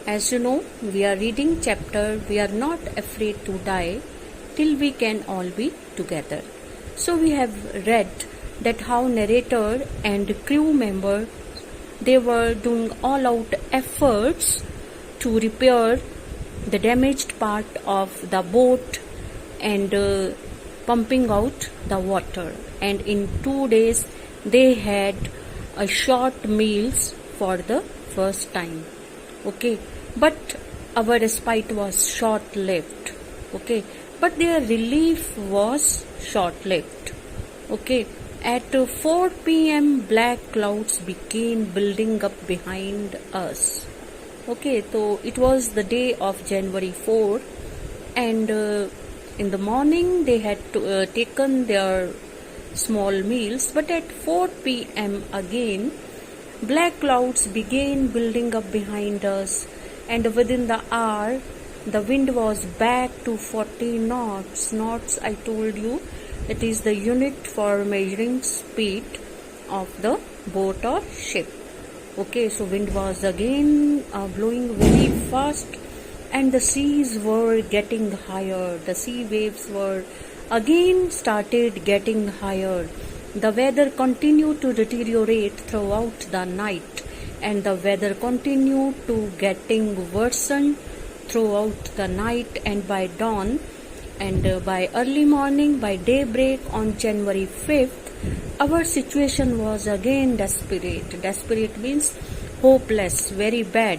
As you know, we are reading chapter We Are Not Afraid to Die Till We Can All Be Together. So we have read that how narrator and crew member, they were doing all out efforts to repair the damaged part of the boat and pumping out the water, and in 2 days they had a short meals for the first time. Okay, but our respite was short lived. Okay, but their relief was short lived. Okay, at 4 p.m. black clouds began building up behind us. Okay, so it was the day of January 4, and in the morning they had taken their small meals, but at 4 p.m. again black clouds began building up behind us, and within the hour the wind was back to 40 knots. Knots, I told you, it is the unit for measuring speed of the boat or ship. Okay, so wind was again blowing very fast, and the seas were getting higher. The sea waves were again started getting higher. The weather continued to deteriorate throughout the night, and the weather continued to getting worsened throughout the night, and by dawn and by early morning, by daybreak on January 5th, our situation was again desperate. Desperate means hopeless, very bad.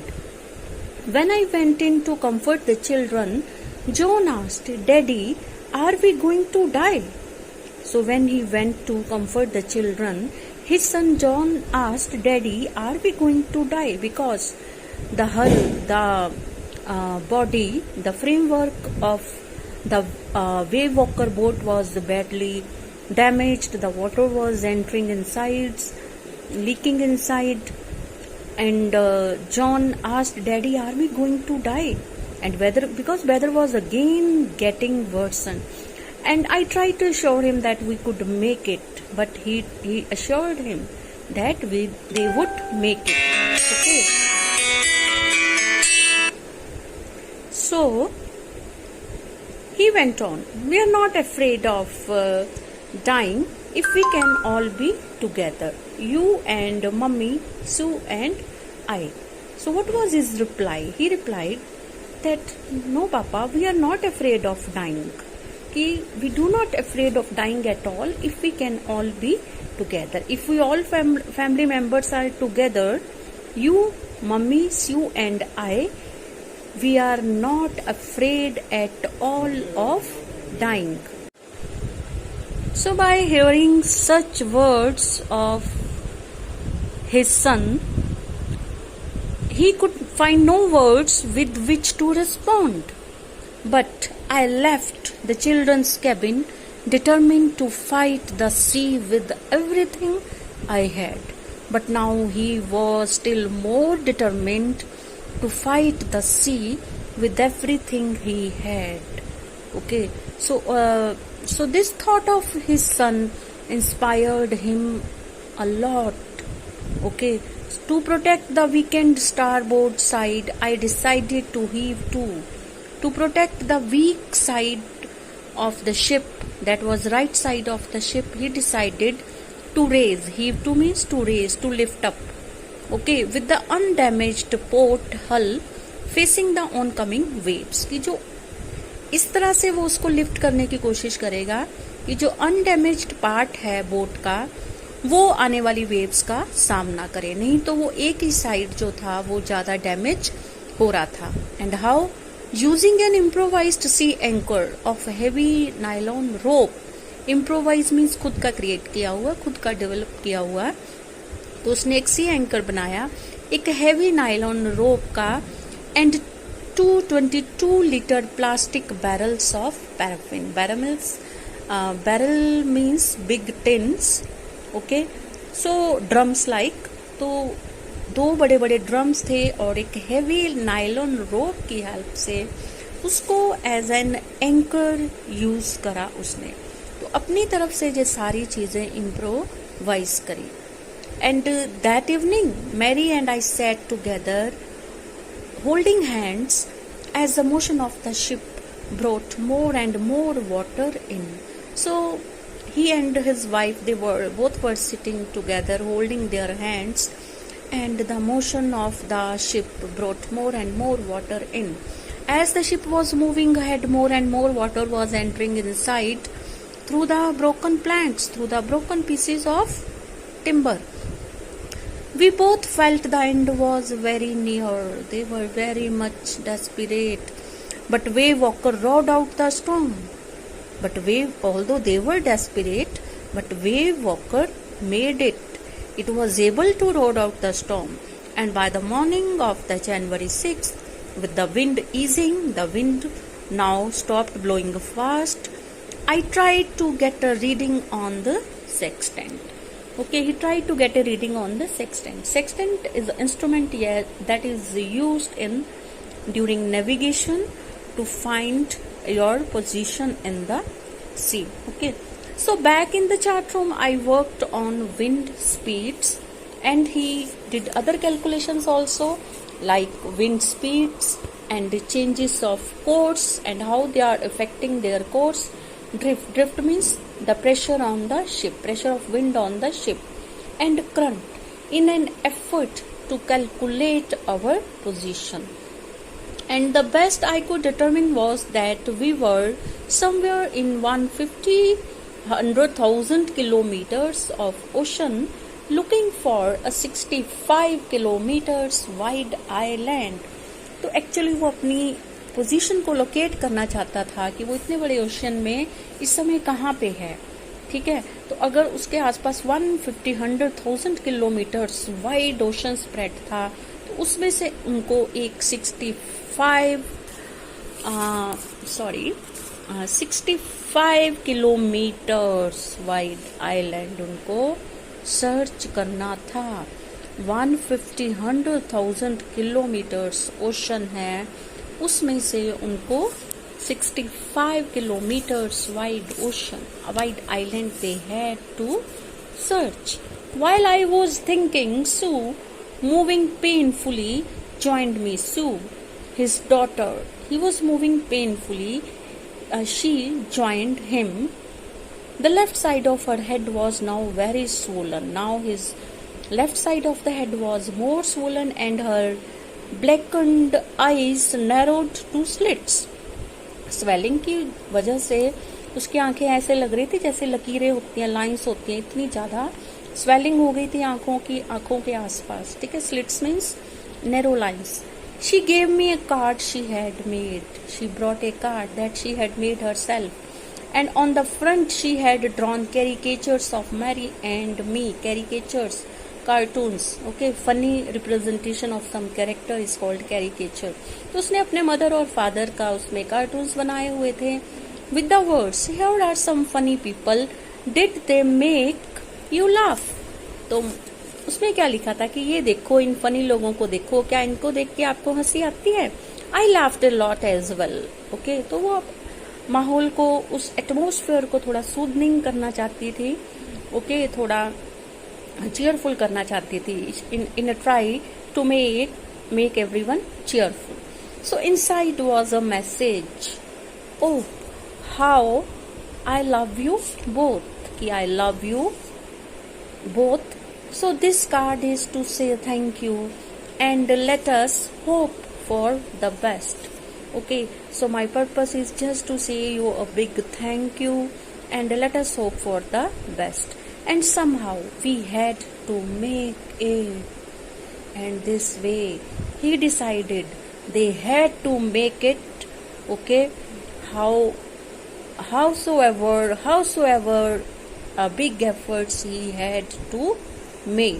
When I went in to comfort the children, John asked, "Daddy, are we going to die?" So when he went to comfort the children, his son John asked, "Daddy, are we going to die?" Because the hull, the body, the framework of the wave walker boat was badly damaged. The water was entering inside, leaking inside, and John asked, "Daddy, are we going to die?" And because weather was again getting worsened, and I tried to assure him that we could make it, but he assured him that they would make it. Okay, so he went on, "We are not afraid of dying if we can all be together. You and Mummy, Sue and I." So what was his reply? He replied that, "No, Papa, we are not afraid of dying. We do not afraid of dying at all if we can all be together. If we all family members are together, you, Mummy, Sue and I, we are not afraid at all of dying." So by hearing such words of his son, he could find no words with which to respond. "But I left the children's cabin determined to fight the sea with everything I had." But now he was still more determined to fight the sea with everything he had. Okay, so this thought of his son inspired him a lot. Okay, to protect the weakened starboard side, I decided to heave to. To protect the weak side of the ship, that was right side of the ship, he decided to raise. Heave to means to raise, to lift up. Okay, with the undamaged port hull facing the oncoming waves. कि जो इस तरह से वो उसको lift करने की कोशिश करेगा कि जो अनडैमेज्ड पार्ट है बोट का वो आने वाली वेव्स का सामना करे, नहीं तो वो एक ही साइड जो था वो ज्यादा डैमेज हो रहा था. And how? Using an improvised sea anchor of heavy nylon rope. Improvise means खुद का क्रिएट किया हुआ, खुद का डेवलप किया हुआ. तो उसने एक सी एंकर बनाया एक हैवी नायलॉन रोप का, and 222 litre plastic barrels of paraffin. Barrel means big tins. Okay, so drums like. तो 2 बड़े बड़े ड्रम्स थे और एक हैवी नायलॉन रोप की हेल्प से उसको एज एन एंकर यूज करा उसने. तो अपनी तरफ से ये सारी चीजें इम्प्रोवाइज करी. And that evening, Mary and I sat together holding hands as the motion of the ship brought more and more water in. So he and his wife, they both were sitting together holding their hands, and the motion of the ship brought more and more water in. As the ship was moving ahead, more and more water was entering inside through the broken planks, through the broken pieces of timber. We both felt the end was very near. They were very much desperate. But Wave Walker rode out the storm. Although they were desperate, but Wave Walker made it. It was able to ride out the storm. And by the morning of the January 6th, with the wind easing, the wind now stopped blowing fast. I tried to get a reading on the sextant. Okay, he tried to get a reading on the sextant. Sextant is an instrument that is used during navigation to find your position in the sea. Okay, so back in the chart room, I worked on wind speeds, and he did other calculations also, like wind speeds and the changes of course and how they are affecting their course. Drift means the pressure on the ship, pressure of wind on the ship, and current, in an effort to calculate our position. And the best I could determine was that we were somewhere in 100,000 kilometers of ocean, looking for a 65 kilometers wide island. तो actually वो अपनी position को locate करना चाहता था कि वो इतने बड़े ओशन में इस समय कहाँ पे है. ठीक है, तो अगर उसके आसपास 100,000 किलोमीटर्स वाइड ओशन स्प्रेड था, तो उसमें से उनको एक 65 किलोमीटर्स वाइड आइलैंड उनको सर्च करना था. 100,000 किलोमीटर्स ओशन है, उसमें से उनको 65 kilometers wide ocean, a wide island they had to search. While I was thinking, Sue, moving painfully, joined me. Sue, his daughter, he was moving painfully. She joined him. The left side of her head was now very swollen. Now his left side of the head was more swollen, and her blackened eyes narrowed to slits. Swelling की वजह से उसकी आंखें ऐसे लग रही थी जैसे लकीरें होती हैं, लाइंस होती हैं. इतनी ज्यादा स्वेलिंग हो गई थी आंखों के आसपास. ठीक है, slits means narrow lines. She gave me a card she had made. She brought a card that she had made herself, and on the front she had drawn caricatures of Mary and me. Caricatures, cartoons. Okay, funny representation of some character is called caricature. तो उसने अपने mother और father का उसमें cartoons बनाए हुए थे with the words, here are some funny people, did they make you laugh? तो उसमें क्या लिखा था कि ये देखो, इन फनी लोगों को देखो, क्या इनको देख के आपको हंसी आती है? I laughed a lot as well. Okay, तो वो माहौल को, उस एटमोस्फेयर को थोड़ा सूदनिंग करना चाहती थी. ओके, थोड़ा cheerful करना चाहती थी, in a try to make everyone cheerful. So inside was a message. Oh, how I love you both. कि I love you both. So this card is to say thank you and let us hope for the best. Okay, so my purpose is just to say you a big thank you and let us hope for the best. And somehow we had to make it. And this way he decided they had to make it. Okay, howsoever big efforts he had to make.